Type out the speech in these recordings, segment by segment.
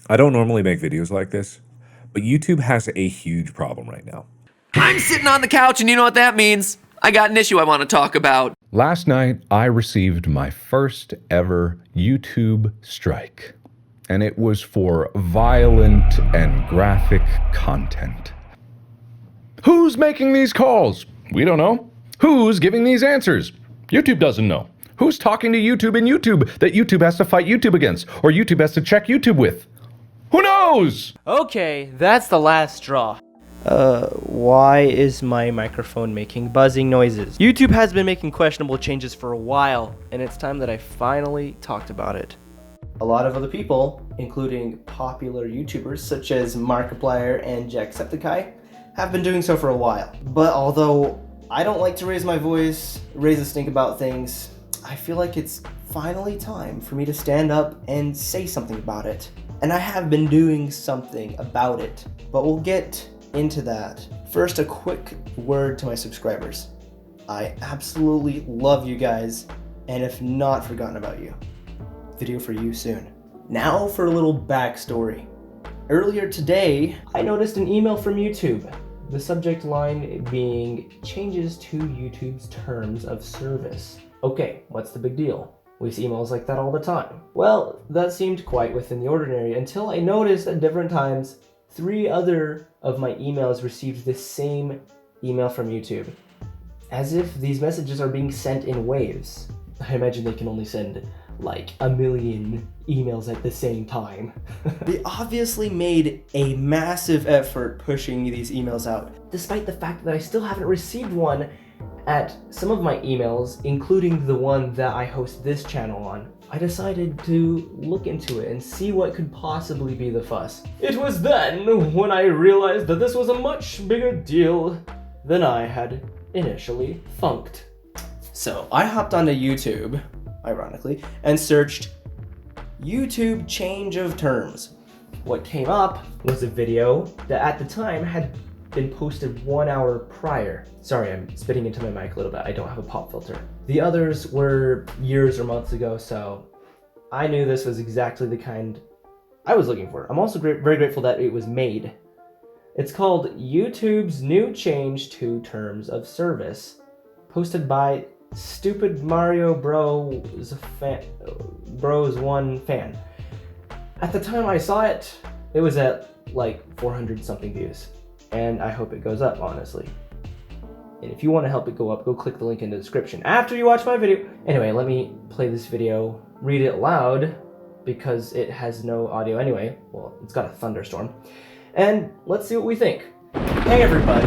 I don't normally make videos like this, but YouTube has a huge problem right now. I'm sitting on the couch, and you know what that means. I got an issue I want to talk about. Last night, I received my first ever YouTube strike, and it was for violent and graphic content. Who's making these calls? We don't know. Who's giving these answers? YouTube doesn't know. Who's talking to YouTube in YouTube that YouTube has to fight YouTube against, or YouTube has to check YouTube with? Who knows? Okay, that's the last straw. Why is my microphone making buzzing noises? YouTube has been making questionable changes for a while, and it's time that I finally talked about it. A lot of other people, including popular YouTubers such as Markiplier and Jacksepticeye, have been doing so for a while. But although I don't like to raise my voice, raise a stink about things, I feel like it's finally time for me to stand up and say something about it. And I have been doing something about it, but we'll get into that. First, a quick word to my subscribers. I absolutely love you guys, and have not forgotten about you. Video for you soon. Now for a little backstory. Earlier today, I noticed an email from YouTube. The subject line being changes to YouTube's terms of service. Okay, what's the big deal? We see emails like that all the time. Well, that seemed quite within the ordinary until I noticed at different times 3 other of my emails received the same email from YouTube. As if these messages are being sent in waves. I imagine they can only send like 1 million emails at the same time. They obviously made a massive effort pushing these emails out, despite the fact that I still haven't received one at some of my emails, including the one that I host this channel on. I decided to look into it and see what could possibly be the fuss. It was then when I realized that this was a much bigger deal than I had initially funked. So I hopped onto YouTube, ironically, and searched YouTube change of terms. What came up was a video that at the time had been posted 1 hour prior. Sorry, I'm spitting into my mic a little bit. I don't have a pop filter. The others were years or months ago, so I knew this was exactly the kind I was looking for. I'm also very grateful that it was made. It's called YouTube's New Change to Terms of Service, posted by Stupid Mario Bros. Bros 1 fan. At the time I saw it, it was at like 400 something views. And I hope it goes up, honestly. And if you want to help it go up, go click the link in the description after you watch my video. Anyway, let me play this video, read it loud, because it has no audio anyway. Well, it's got a thunderstorm. And let's see what we think. Hey everybody.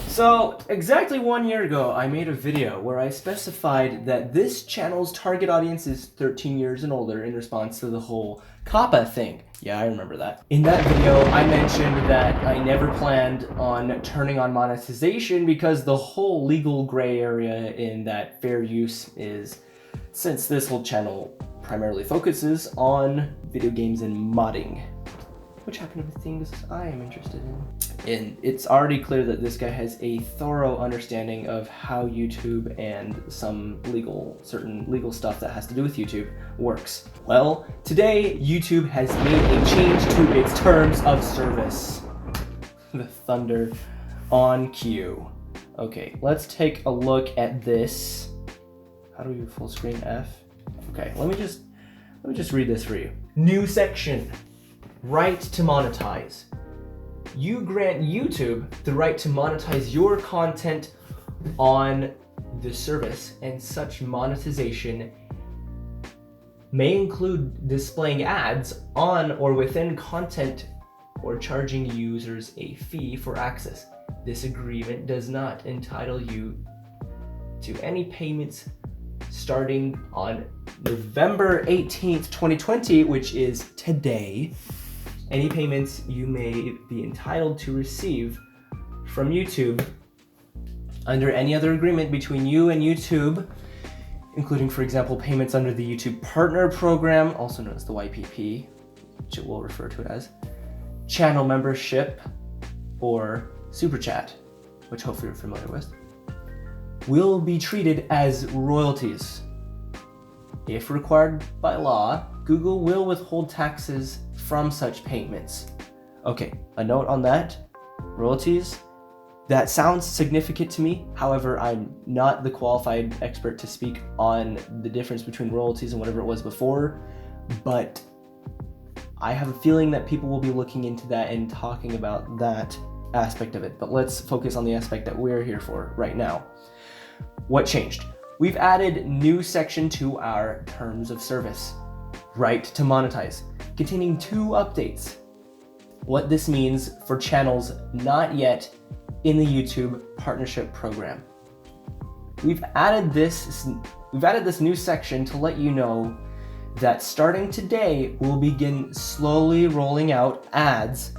So, exactly 1 year ago, I made a video where I specified that this channel's target audience is 13 years and older in response to the whole COPPA thing. Yeah, I remember that. In that video, I mentioned that I never planned on turning on monetization because the whole legal gray area in that fair use is, since this whole channel primarily focuses on video games and modding, which happen to be things I am interested in. And it's already clear that this guy has a thorough understanding of how YouTube and some certain legal stuff that has to do with YouTube works. Well, today YouTube has made a change to its terms of service. The thunder on cue. Okay, let's take a look at this. How do we do full screen F? Okay, let me just read this for you. New section. Right to monetize. You grant YouTube the right to monetize your content on the service, and such monetization may include displaying ads on or within content or charging users a fee for access. This agreement does not entitle you to any payments starting on November 18th, 2020, which is today. Any payments you may be entitled to receive from YouTube under any other agreement between you and YouTube, including, for example, payments under the YouTube Partner Program, also known as the YPP, which it will refer to it as, channel membership, or Super Chat, which hopefully you're familiar with, will be treated as royalties. If required by law, Google will withhold taxes from such payments. Okay, a note on that. Royalties, that sounds significant to me. However, I'm not the qualified expert to speak on the difference between royalties and whatever it was before, but I have a feeling that people will be looking into that and talking about that aspect of it. But let's focus on the aspect that we're here for right now. What changed? We've added new section to our terms of service, right to monetize, containing 2 updates. What this means for channels not yet in the YouTube partnership program. We've added this new section to let you know that starting today, we'll begin slowly rolling out ads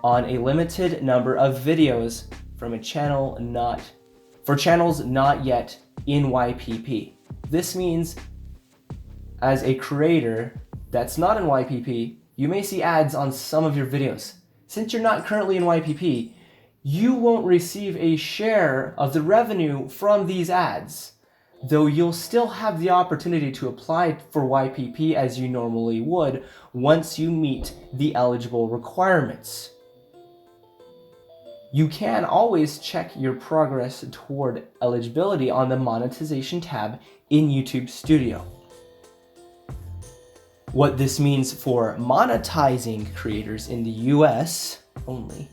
on a limited number of videos from for channels not yet in YPP. This means as a creator that's not in YPP, you may see ads on some of your videos. Since you're not currently in YPP, you won't receive a share of the revenue from these ads, though you'll still have the opportunity to apply for YPP as you normally would once you meet the eligible requirements. You can always check your progress toward eligibility on the monetization tab in YouTube Studio. What this means for monetizing creators in the US only.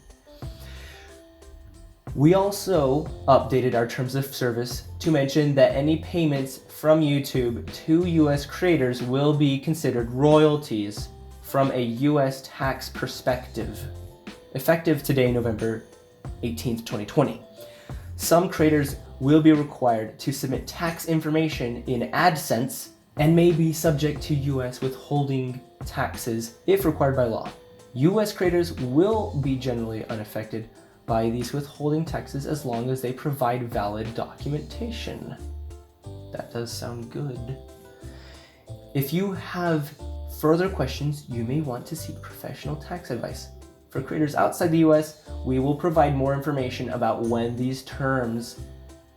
We also updated our terms of service to mention that any payments from YouTube to US creators will be considered royalties from a US tax perspective, effective today, November 18th, 2020. Some creators will be required to submit tax information in AdSense and may be subject to US withholding taxes if required by law. US creators will be generally unaffected by these withholding taxes as long as they provide valid documentation. That does sound good. If you have further questions, you may want to seek professional tax advice. For creators outside the US, we will provide more information about when these terms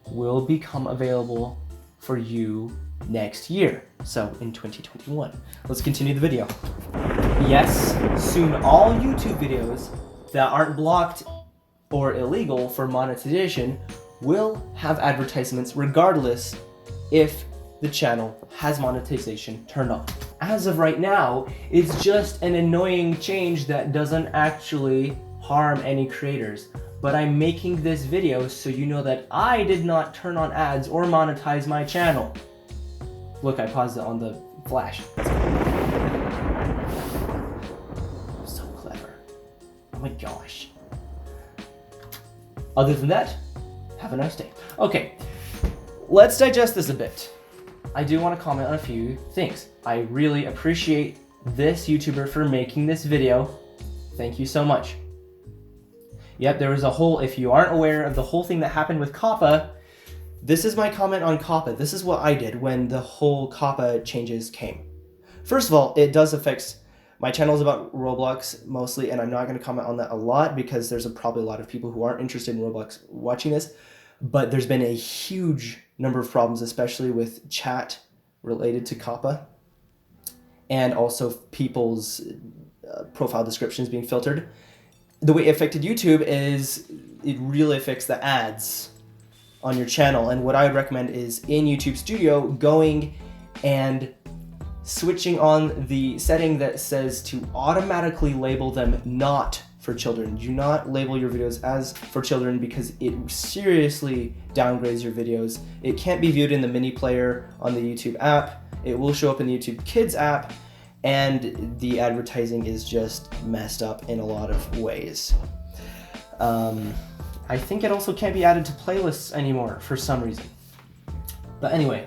will become available for you next year, so in 2021. Let's continue the video. Yes, soon all YouTube videos that aren't blocked or illegal for monetization will have advertisements regardless if the channel has monetization turned on. As of right now, it's just an annoying change that doesn't actually harm any creators. But I'm making this video so you know that I did not turn on ads or monetize my channel. Look, I paused it on the flash. So clever. Oh my gosh. Other than that, have a nice day. Okay, let's digest this a bit. I do want to comment on a few things. I really appreciate this YouTuber for making this video. Thank you so much. Yep, there was a whole, if you aren't aware of the whole thing that happened with COPPA, this is my comment on COPPA. This is what I did when the whole COPPA changes came. First of all, it does affect, my channel is about Roblox mostly, and I'm not going to comment on that a lot because there's probably a lot of people who aren't interested in Roblox watching this, but there's been a huge number of problems, especially with chat related to COPPA, and also people's profile descriptions being filtered. The way it affected YouTube is it really affects the ads on your channel, and what I would recommend is in YouTube Studio going and switching on the setting that says to automatically label them not for children. Do not label your videos as for children because it seriously downgrades your videos. It can't be viewed in the mini player on the YouTube app. It will show up in the YouTube Kids app, and the advertising is just messed up in a lot of ways. I think it also can't be added to playlists anymore for some reason. But anyway,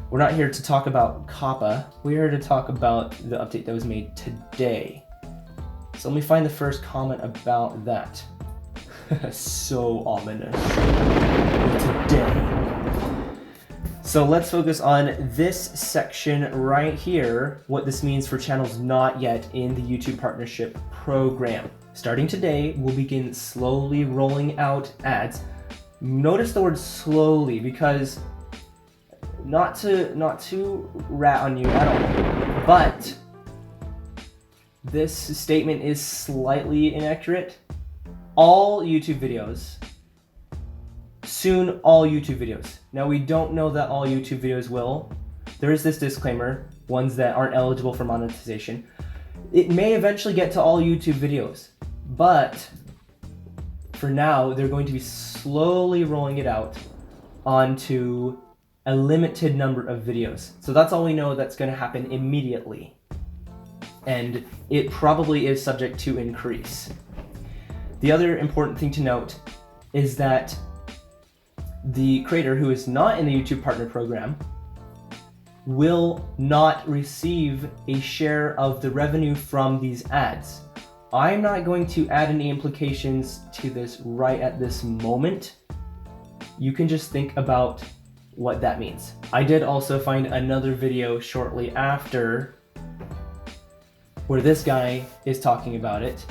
we're not here to talk about COPPA. We're here to talk about the update that was made today. So let me find the first comment about that. So ominous. Today. So let's focus on this section right here, what this means for channels not yet in the YouTube Partnership Program. Starting today, we'll begin slowly rolling out ads. Notice the word slowly because not to rat on you at all, But this statement is slightly inaccurate. All YouTube videos, soon all YouTube videos. Now we don't know that all YouTube videos will. There is this disclaimer, ones that aren't eligible for monetization. It may eventually get to all YouTube videos, but for now, they're going to be slowly rolling it out onto a limited number of videos. So that's all we know that's going to happen immediately. And it probably is subject to increase. The other important thing to note is that the creator who is not in the YouTube Partner Program will not receive a share of the revenue from these ads. I'm not going to add any implications to this right at this moment. You can just think about what that means. I did also find another video shortly after where this guy is talking about it.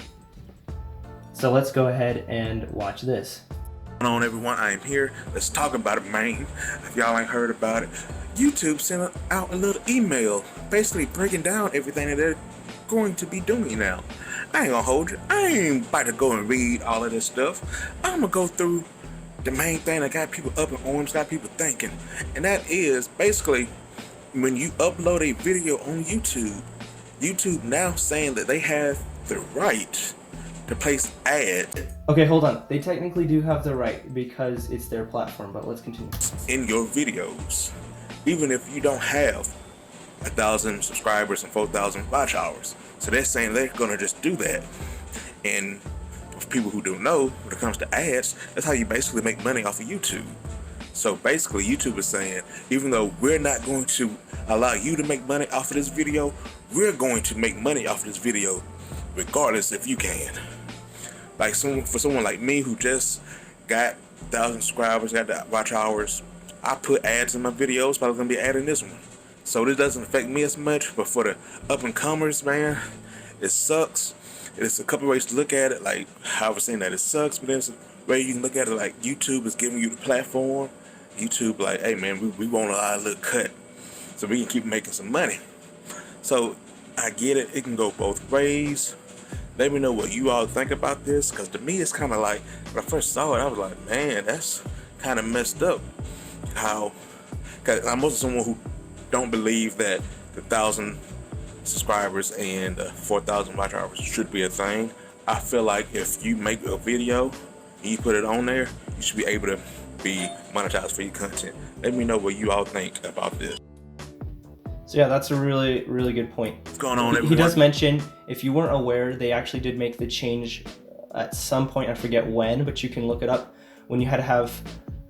So let's go ahead and watch this. What's going on, everyone? I am here. Let's talk about it, man. If y'all ain't heard about it, YouTube sent out a little email basically breaking down everything that they're going to be doing now. I ain't gonna hold you. I ain't about to go and read all of this stuff. I'm gonna go through the main thing that got people up in arms, got people thinking. And that is basically when you upload a video on YouTube, YouTube now saying that they have the right to place ads. Okay, hold on. They technically do have the right because it's their platform, but let's continue. In your videos, even if you don't have 1,000 subscribers and 4,000 watch hours. So they're saying they're gonna just do that. And for people who don't know, when it comes to ads, that's how you basically make money off of YouTube. So basically YouTube is saying, even though we're not going to allow you to make money off of this video, we're going to make money off of this video regardless if you can. Like for someone like me who just got 1,000 subscribers, got the watch hours, I put ads in my videos, probably gonna be adding this one. So this doesn't affect me as much, but for the up and comers, man, it sucks. It's a couple ways to look at it. Like how I was saying that it sucks, but there's a way you can look at it like YouTube is giving you the platform. YouTube like, hey man, we want a little cut so we can keep making some money. So I get it. It can go both ways. Let me know what you all think about this, because to me it's kind of like, when I first saw it, I was like, man, that's kind of messed up. How, because I'm also someone who don't believe that the 1,000 subscribers and 4,000 watch hours should be a thing. I feel like if you make a video and you put it on there, you should be able to be monetized for your content. Let me know what you all think about this. So yeah, that's a really, really good point. What's going on, everyone? He does mention, if you weren't aware, they actually did make the change at some point, I forget when, but you can look it up, when you had to have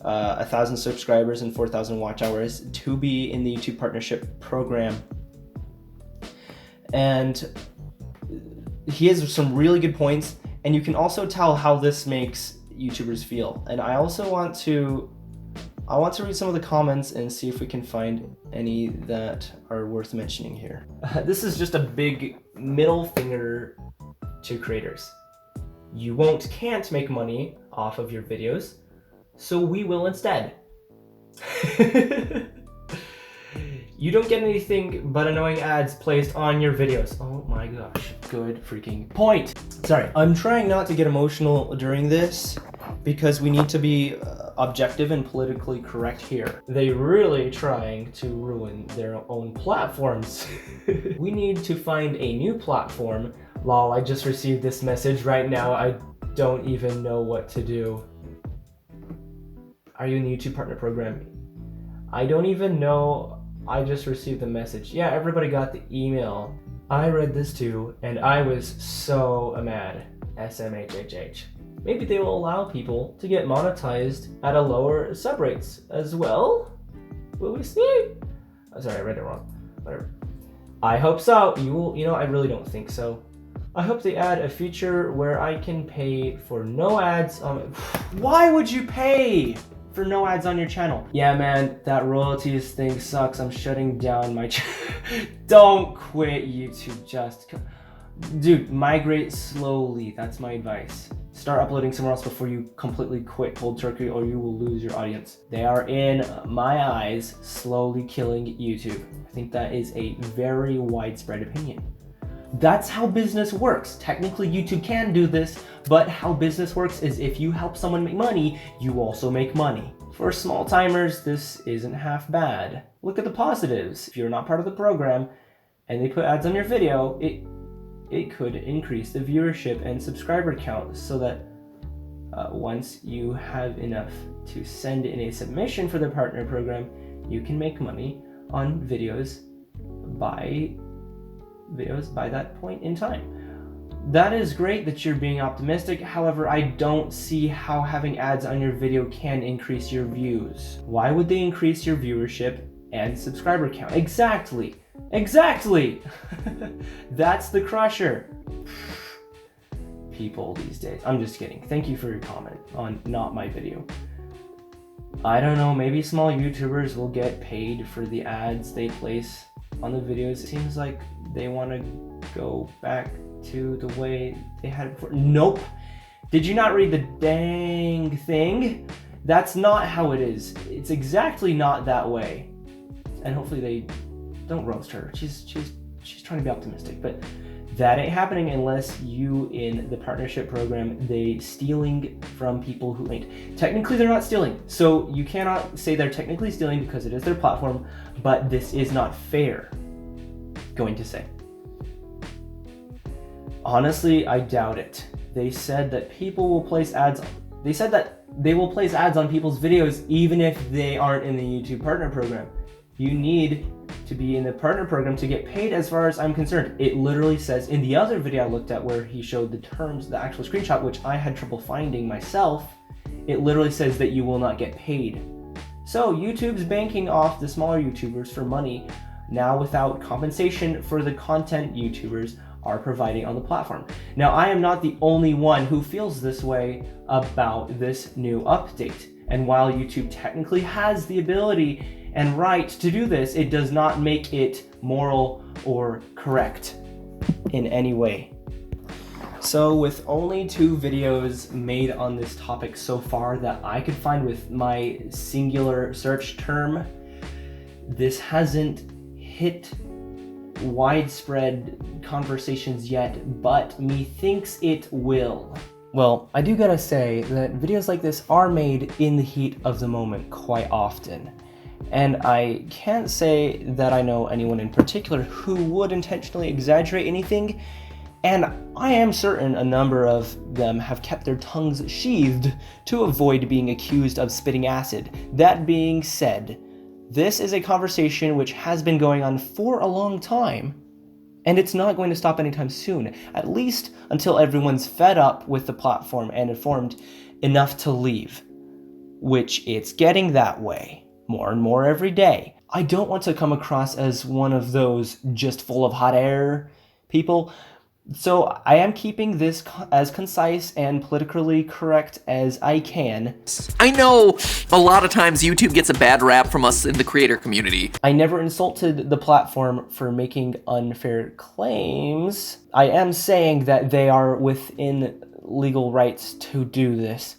1,000 subscribers and 4,000 watch hours to be in the YouTube Partnership Program. And he has some really good points, and you can also tell how this makes YouTubers feel. And I also want to read some of the comments and see if we can find any that are worth mentioning here. This is just a big middle finger to creators. You can't make money off of your videos, so we will instead. You don't get anything but annoying ads placed on your videos. Oh my gosh, good freaking point. Sorry, I'm trying not to get emotional during this because we need to be objective and politically correct here. They're really trying to ruin their own platforms. We need to find a new platform. Lol, I just received this message right now. I don't even know what to do. Are you in the YouTube Partner Program? I don't even know. I just received the message. Yeah, everybody got the email. I read this too, and I was so mad. SMHHH. Maybe they will allow people to get monetized at a lower sub rates as well? Will we see? Oh, sorry, I read it wrong. Whatever. I hope so. I really don't think so. I hope they add a feature where I can pay for no ads on. Why would you pay for no ads on your channel? Yeah, man, that royalties thing sucks. I'm shutting down my channel. Don't quit YouTube, just. Dude, migrate slowly. That's my advice. Start uploading somewhere else before you completely quit cold turkey, or you will lose your audience. They are, in my eyes, slowly killing YouTube. I think that is a very widespread opinion. That's how business works. Technically, YouTube can do this, but how business works is if you help someone make money, you also make money. For small timers, this isn't half bad. Look at the positives. If you're not part of the program and they put ads on your video, it could increase the viewership and subscriber count so that once you have enough to send in a submission for the partner program, you can make money on videos by that point in time. That is great that you're being optimistic. However, I don't see how having ads on your video can increase your views. Why would they increase your viewership and subscriber count? Exactly. That's the crusher. People these days. I'm just kidding. Thank you for your comment on not my video. I don't know, maybe small YouTubers will get paid for the ads they place on the videos. It seems like they want to go back to the way they had it before. Nope. Did you not read the dang thing? That's not how it is. It's exactly not that way. And hopefully they don't roast her. She's trying to be optimistic, but that ain't happening unless you in the partnership program, they stealing from people who ain't. Technically, they're not stealing. So you cannot say they're technically stealing because it is their platform, but this is not fair. Going to say. Honestly, I doubt it. They said that people will place ads. They said that they will place ads on people's videos even if they aren't in the YouTube partner program. You need to be in the partner program to get paid, as far as I'm concerned. It literally says in the other video I looked at where he showed the terms, the actual screenshot, which I had trouble finding myself, it literally says that you will not get paid. So YouTube's banking off the smaller YouTubers for money now without compensation for the content YouTubers are providing on the platform. Now, I am not the only one who feels this way about this new update. And while YouTube technically has the ability and right to do this, it does not make it moral or correct in any way. So with only 2 videos made on this topic so far that I could find with my singular search term, this hasn't hit widespread conversations yet, but methinks it will. Well, I do gotta say that videos like this are made in the heat of the moment quite often. And I can't say that I know anyone in particular who would intentionally exaggerate anything, and I am certain a number of them have kept their tongues sheathed to avoid being accused of spitting acid. That being said, this is a conversation which has been going on for a long time, and it's not going to stop anytime soon, at least until everyone's fed up with the platform and informed enough to leave, which it's getting that way. More and more every day. I don't want to come across as one of those just full of hot air people, so I am keeping this as concise and politically correct as I can. I know a lot of times YouTube gets a bad rap from us in the creator community. I never insulted the platform for making unfair claims. I am saying that they are within legal rights to do this.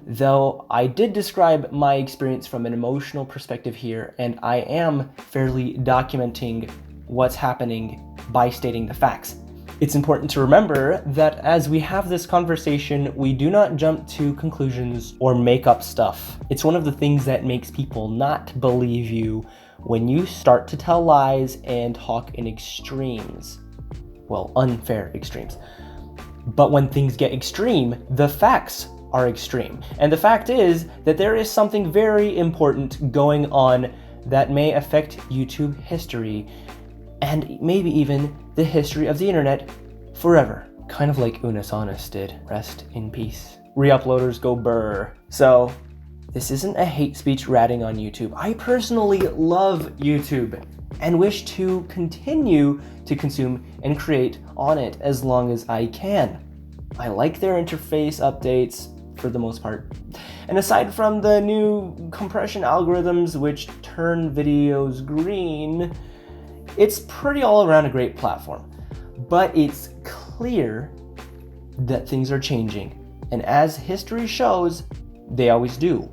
Though I did describe my experience from an emotional perspective here, and I am fairly documenting what's happening by stating the facts. It's important to remember that as we have this conversation, we do not jump to conclusions or make up stuff. It's one of the things that makes people not believe you when you start to tell lies and talk in extremes. Well, unfair extremes. But when things get extreme, the facts are extreme. And the fact is that there is something very important going on that may affect YouTube history and maybe even the history of the internet forever. Kind of like Unis Honest did. Rest in peace. Reuploaders go burr. So this isn't a hate speech ratting on YouTube. I personally love YouTube and wish to continue to consume and create on it as long as I can. I like their interface updates for the most part. And aside from the new compression algorithms which turn videos green, it's pretty all around a great platform. But it's clear that things are changing. And as history shows, they always do.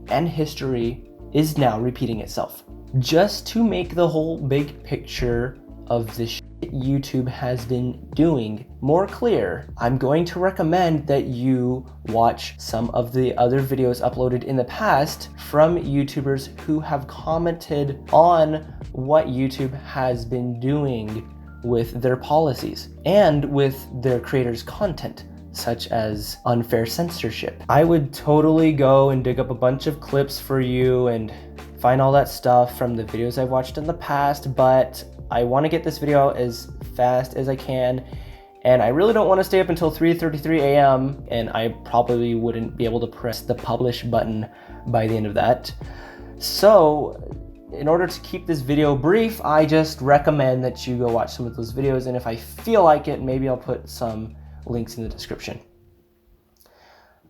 And history is now repeating itself. Just to make the whole big picture of the shit YouTube has been doing more clear, I'm going to recommend that you watch some of the other videos uploaded in the past from YouTubers who have commented on what YouTube has been doing with their policies and with their creators' content, such as unfair censorship. I would totally go and dig up a bunch of clips for you and find all that stuff from the videos I've watched in the past, but I want to get this video out as fast as I can, and I really don't want to stay up until 3:33 a.m. and I probably wouldn't be able to press the publish button by the end of that. So in order to keep this video brief, I just recommend that you go watch some of those videos, and if I feel like it, maybe I'll put some links in the description.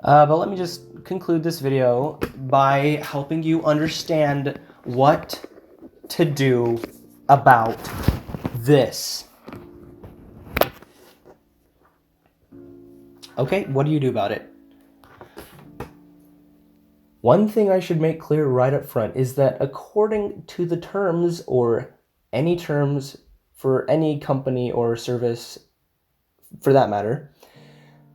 But let me just conclude this video by helping you understand what to do about this. Okay, what do you do about it? One thing I should make clear right up front is that according to the terms, or any terms for any company or service for that matter,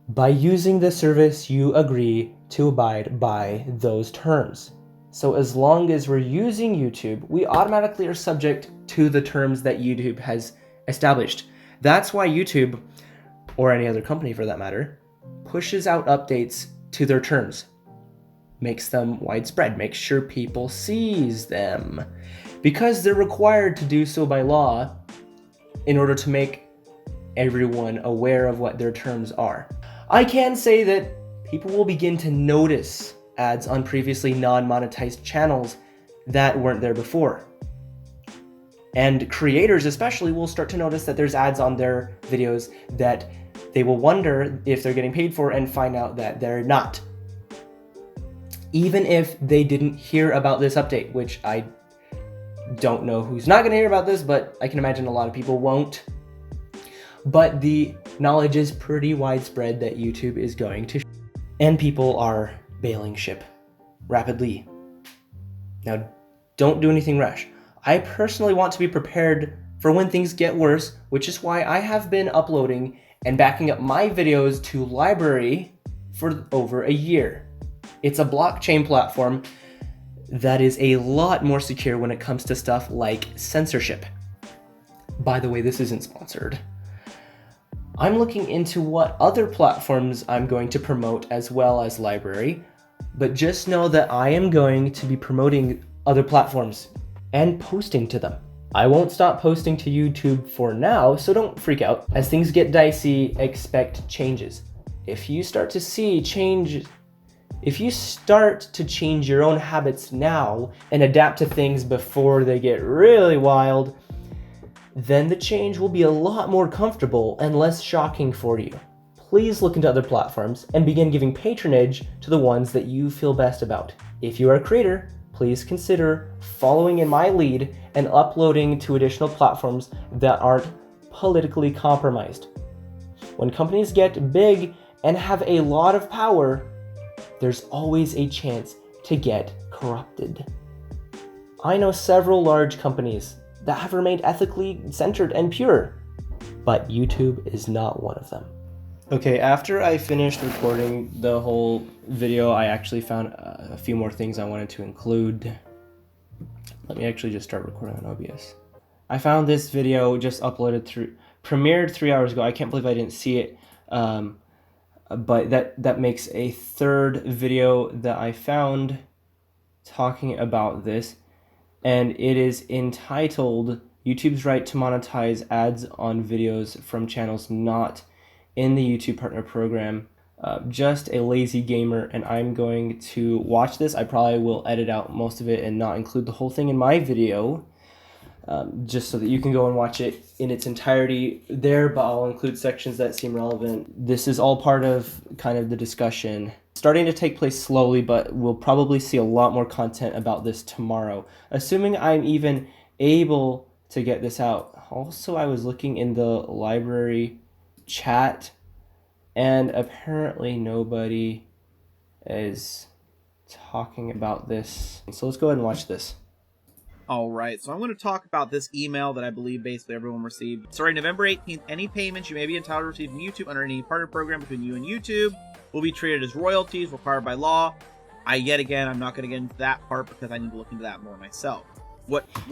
by using the service you agree to abide by those terms. So as long as we're using YouTube, we automatically are subject to the terms that YouTube has established. That's why YouTube, or any other company for that matter, pushes out updates to their terms, makes them widespread, makes sure people sees them, because they're required to do so by law in order to make everyone aware of what their terms are. I can say that people will begin to notice ads on previously non-monetized channels that weren't there before. And creators especially will start to notice that there's ads on their videos that they will wonder if they're getting paid for and find out that they're not. Even if they didn't hear about this update, which I don't know who's not gonna hear about this, but I can imagine a lot of people won't. But the knowledge is pretty widespread that YouTube is going to and people are bailing ship rapidly. Now, don't do anything rash. I personally want to be prepared for when things get worse, which is why I have been uploading and backing up my videos to library for over a year. It's a blockchain platform that is a lot more secure when it comes to stuff like censorship. By the way, this isn't sponsored. I'm looking into what other platforms I'm going to promote as well as library, but just know that I am going to be promoting other platforms and posting to them. I won't stop posting to YouTube for now, so don't freak out. As things get dicey, expect changes. If you start to change your own habits now and adapt to things before they get really wild, then the change will be a lot more comfortable and less shocking for you. Please look into other platforms and begin giving patronage to the ones that you feel best about. If you are a creator, please consider following in my lead and uploading to additional platforms that aren't politically compromised. When companies get big and have a lot of power, there's always a chance to get corrupted. I know several large companies that have remained ethically centered and pure, but YouTube is not one of them. Okay, after I finished recording the whole video, I actually found a few more things I wanted to include. Let me actually just start recording on OBS. I found this video just premiered 3 hours ago. I can't believe I didn't see it, but that makes a third video that I found talking about this, and it is entitled YouTube's Right to Monetize Ads on Videos from Channels Not in the YouTube Partner Program. Just a lazy gamer, and I'm going to watch this. I probably will edit out most of it and not include the whole thing in my video, just so that you can go and watch it in its entirety there, but I'll include sections that seem relevant. This is all part of kind of the discussion. Starting to take place slowly, but we'll probably see a lot more content about this tomorrow, assuming I'm even able to get this out. Also, I was looking in the library chat, and apparently nobody is talking about this. So let's go ahead and watch this. All right, so I'm going to talk about this email that I believe basically everyone received. Sorry, November 18th, any payments you may be entitled to receive from YouTube under any partner program between you and YouTube will be treated as royalties required by law. I'm not going to get into that part because I need to look into that more myself.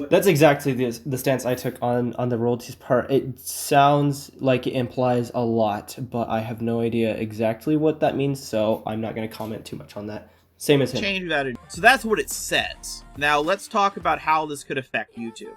That's exactly the stance I took on the royalties part. It sounds like it implies a lot, but I have no idea exactly what that means, so I'm not going to comment too much on that. Same as him. Change that. So that's what it says. Now let's talk about how this could affect YouTube.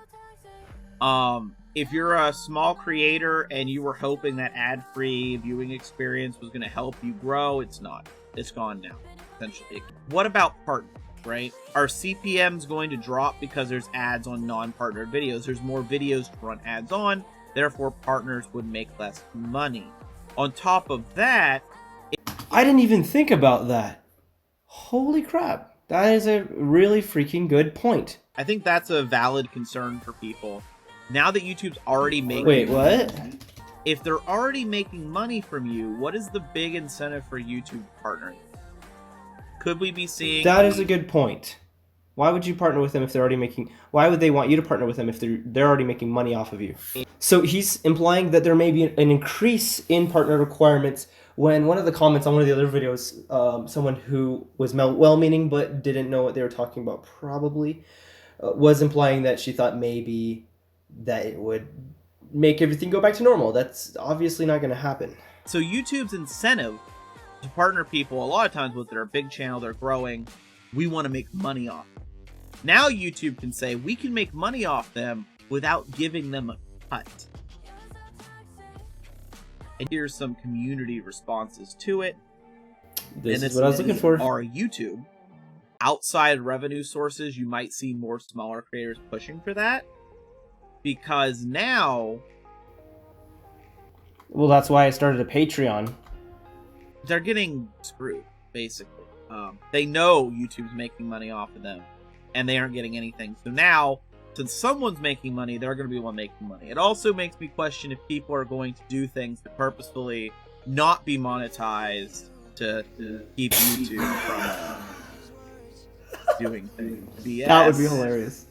If you're a small creator and you were hoping that ad-free viewing experience was going to help you grow, it's not. It's gone now, essentially. What about partners, right? Are CPMs going to drop because there's ads on non-partnered videos? There's more videos to run ads on, therefore partners would make less money. On top of that... I didn't even think about that. Holy crap. That is a really freaking good point. I think that's a valid concern for people. Now that YouTube's already making... Wait, what? If they're already making money from you, what is the big incentive for YouTube partnering? Could we be seeing... That is a good point. Why would you partner with them if they're already making... Why would they want you to partner with them if they're already making money off of you? So he's implying that there may be an increase in partner requirements when one of the comments on one of the other videos, someone who was well-meaning but didn't know what they were talking about probably, was implying that she thought maybe that it would make everything go back to normal. That's obviously not going to happen. So YouTube's incentive to partner people, a lot of times with their big channel, they're growing, we want to make money off them. Now YouTube can say, we can make money off them without giving them a cut. And here's some community responses to it. This is what I was looking for. Are YouTube. Outside revenue sources, you might see more smaller creators pushing for that. Because now... Well, that's why I started a Patreon. They're getting screwed, basically. They know YouTube's making money off of them. And they aren't getting anything. So now... since someone's making money, they're going to be the one making money. It also makes me question if people are going to do things to purposefully not be monetized to keep YouTube from doing things. BS. That would be hilarious.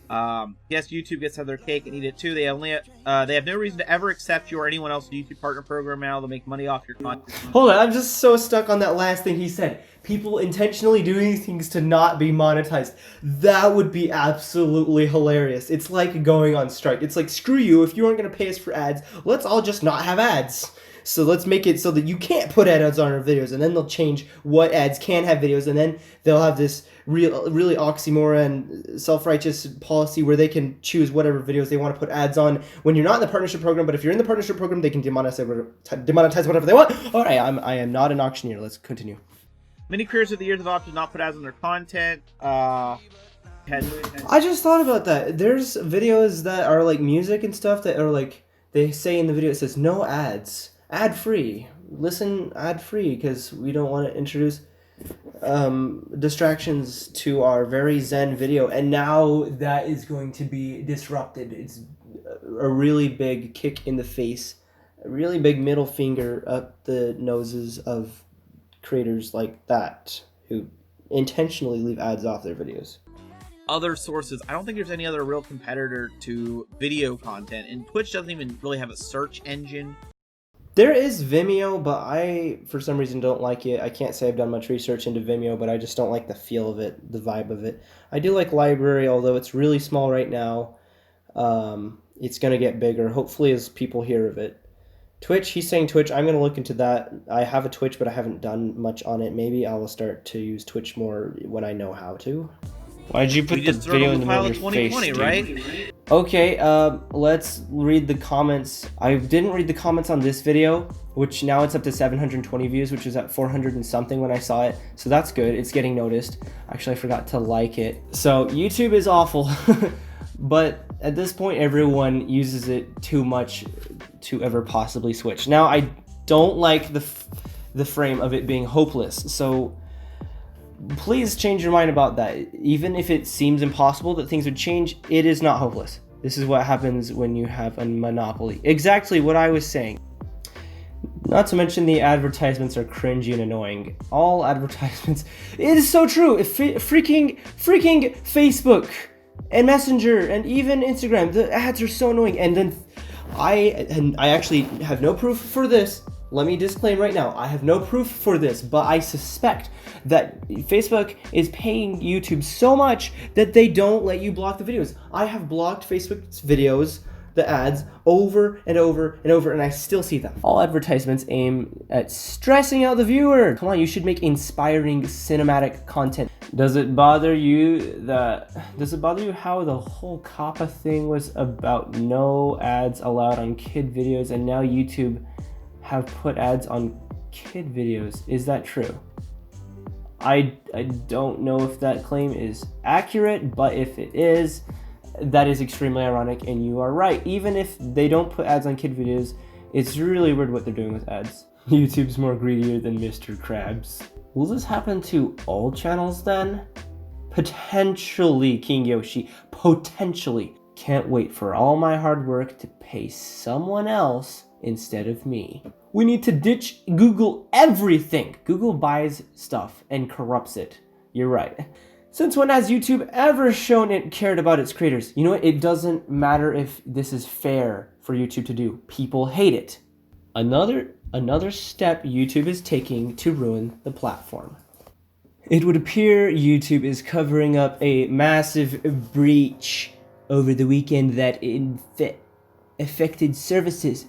Yes, YouTube gets to have their cake and eat it too. They have no reason to ever accept you or anyone else's YouTube partner program now. They'll make money off your content. Hold on, I'm just so stuck on that last thing he said. People intentionally doing things to not be monetized. That would be absolutely hilarious. It's like going on strike. It's like, screw you, if you aren't going to pay us for ads, let's all just not have ads. So let's make it so that you can't put ads on our videos, and then they'll change what ads can have videos, and then they'll have this really oxymoron, self-righteous policy where they can choose whatever videos they want to put ads on when you're not in the partnership program. But if you're in the partnership program, they can demonetize whatever they want. All right, I am not an auctioneer. Let's continue. Many creators of the years have opted not put ads on their content. I just thought about that. There's videos that are like music and stuff that are like, they say in the video, it says no ads, ad-free. Listen ad-free because we don't want to introduce distractions to our very zen video, and now that is going to be disrupted. It's a really big kick in the face, a really big middle finger up the noses of creators like that who intentionally leave ads off their videos. Other sources, I don't think there's any other real competitor to video content, and Twitch doesn't even really have a search engine. There is Vimeo, but I, for some reason, don't like it. I can't say I've done much research into Vimeo, but I just don't like the feel of it, the vibe of it. I do like Library, although it's really small right now. It's going to get bigger, hopefully, as people hear of it. Twitch, he's saying Twitch. I'm going to look into that. I have a Twitch, but I haven't done much on it. Maybe I will start to use Twitch more when I know how to. Why did you put the video in the middle of your face, dude? Right? Okay, let's read the comments. I didn't read the comments on this video, which now it's up to 720 views, which was at 400 and something when I saw it. So that's good. It's getting noticed. Actually, I forgot to like it. So YouTube is awful, but at this point, everyone uses it too much to ever possibly switch. Now, I don't like the frame of it being hopeless. So please change your mind about that. Even if it seems impossible that things would change, it is not hopeless. This is what happens when you have a monopoly. Exactly what I was saying. Not to mention the advertisements are cringy and annoying. All advertisements. It is so true. Freaking Facebook and Messenger and even Instagram. The ads are so annoying. And then I actually have no proof for this. Let me disclaim right now. I have no proof for this, but I suspect that Facebook is paying YouTube so much that they don't let you block the videos. I have blocked Facebook's videos, the ads, over and over and over, and I still see them. All advertisements aim at stressing out the viewer. Come on, you should make inspiring cinematic content. Does it bother you how the whole COPPA thing was about no ads allowed on kid videos, and now YouTube have put ads on kid videos? Is that true? I don't know if that claim is accurate, but if it is, that is extremely ironic, and you are right. Even if they don't put ads on kid videos, it's really weird what they're doing with ads. YouTube's more greedier than Mr. Krabs. Will this happen to all channels then? Potentially, King Yoshi. Potentially. Can't wait for all my hard work to pay someone else instead of me. We need to ditch Google everything. Google buys stuff and corrupts it. You're right. Since when has YouTube ever shown it cared about its creators? You know what? It doesn't matter if this is fair for YouTube to do. People hate it. Another step YouTube is taking to ruin the platform. It would appear YouTube is covering up a massive breach over the weekend that affected services.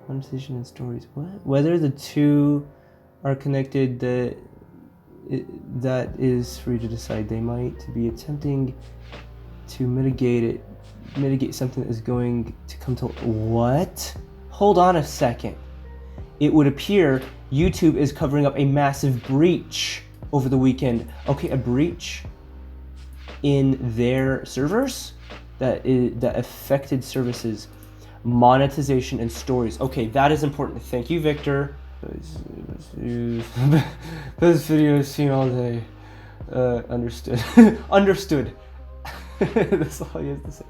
Monetization and stories. What? Whether the two are connected, that is for you to decide. They might be attempting to mitigate something that is going to come to... What? Hold on a second. It would appear YouTube is covering up a massive breach over the weekend. Okay, a breach in their servers that affected services, monetization, and stories. Okay, that is important. Thank you, Victor. This video is seen all day. Understood. Understood. That's all you have to say.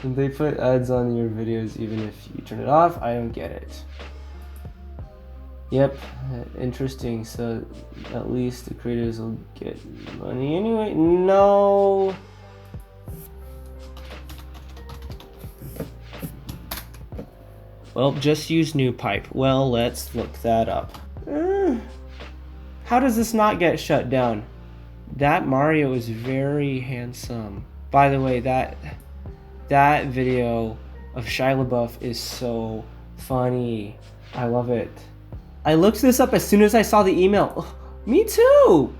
And they put ads on your videos even if you turn it off. I don't get it. Yep, interesting. So at least the creators will get money anyway. No. Well, just use new pipe. Well, let's look that up. How does this not get shut down? That Mario is very handsome. By the way, that video of Shia LaBeouf is so funny. I love it. I looked this up as soon as I saw the email. Oh, me too.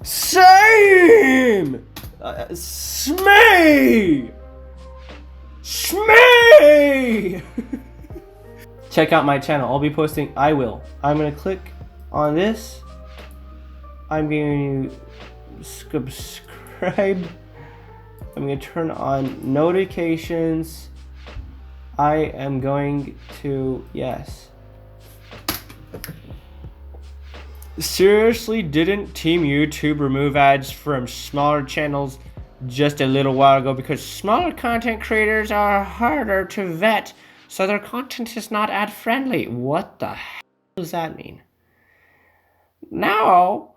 Same. Smee. Shmee! Check out my channel. I'll be posting. I'm gonna click on this. I'm going to subscribe. I'm gonna turn on notifications. I am going to, yes. Seriously, didn't Team YouTube remove ads from smaller channels just a little while ago because smaller content creators are harder to vet, so their content is not ad friendly? What the hell does that mean? Now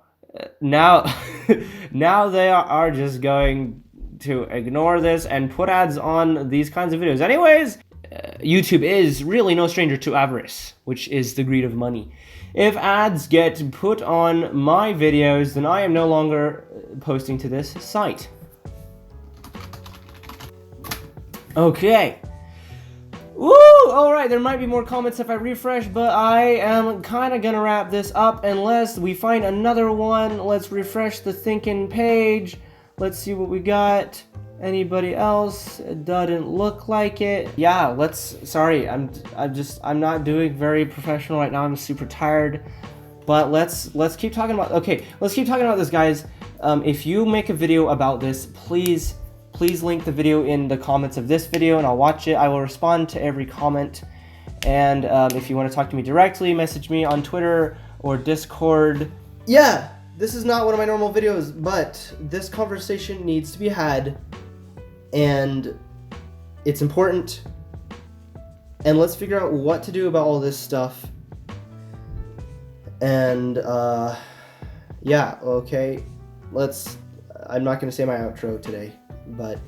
they are just going to ignore this and put ads on these kinds of videos. Anyways, YouTube is really no stranger to avarice, which is the greed of money. If ads get put on my videos, then I am no longer posting to this site. Okay. Woo! Alright, there might be more comments if I refresh, but I am kind of gonna wrap this up unless we find another one. Let's refresh the thinking page. Let's see what we got. Anybody else? It doesn't look like it. Yeah, sorry, I'm not doing very professional right now. I'm super tired. But let's keep talking about, let's keep talking about this, guys. If you make a video about this, please link the video in the comments of this video and I'll watch it. I will respond to every comment. And if you want to talk to me directly, message me on Twitter or Discord. Yeah, this is not one of my normal videos, but this conversation needs to be had and it's important. and let's figure out what to do about all this stuff. And yeah, okay. I'm not gonna say my outro today, but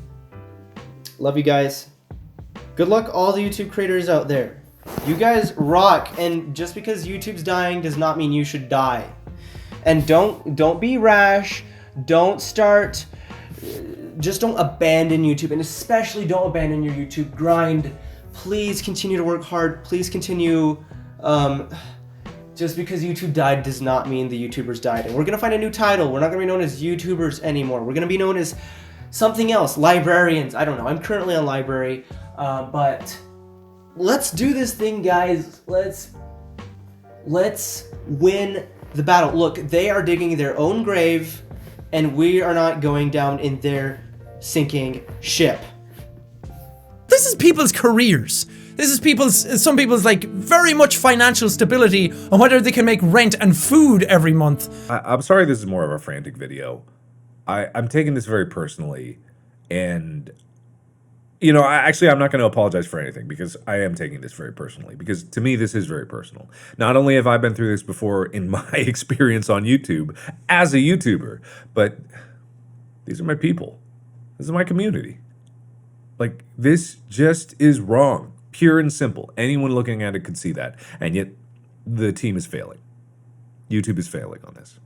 love you guys. Good luck all the YouTube creators out there. You guys rock, and just because YouTube's dying does not mean you should die. And don't be rash. Don't start. Just don't abandon YouTube, and especially don't abandon your YouTube grind. Please continue to work hard. Please continue. Just because YouTube died does not mean the YouTubers died. And we're gonna find a new title. We're not gonna be known as YouTubers anymore. We're gonna be known as something else. Librarians. I don't know. I'm currently on library, but let's do this thing, guys. Let's win the battle. Look, they are digging their own grave, and we are not going down in their sinking ship. This is people's careers. This is some people's like very much financial stability on whether they can make rent and food every month. I'm sorry this is more of a frantic video. I'm taking this very personally, and you know, I'm not going to apologize for anything, because I am taking this very personally, because to me this is very personal. Not only have I been through this before in my experience on YouTube as a YouTuber, but these are my people. This is my community. Like, this just is wrong. Pure and simple. Anyone looking at it could see that. And yet, the team is failing. YouTube is failing on this.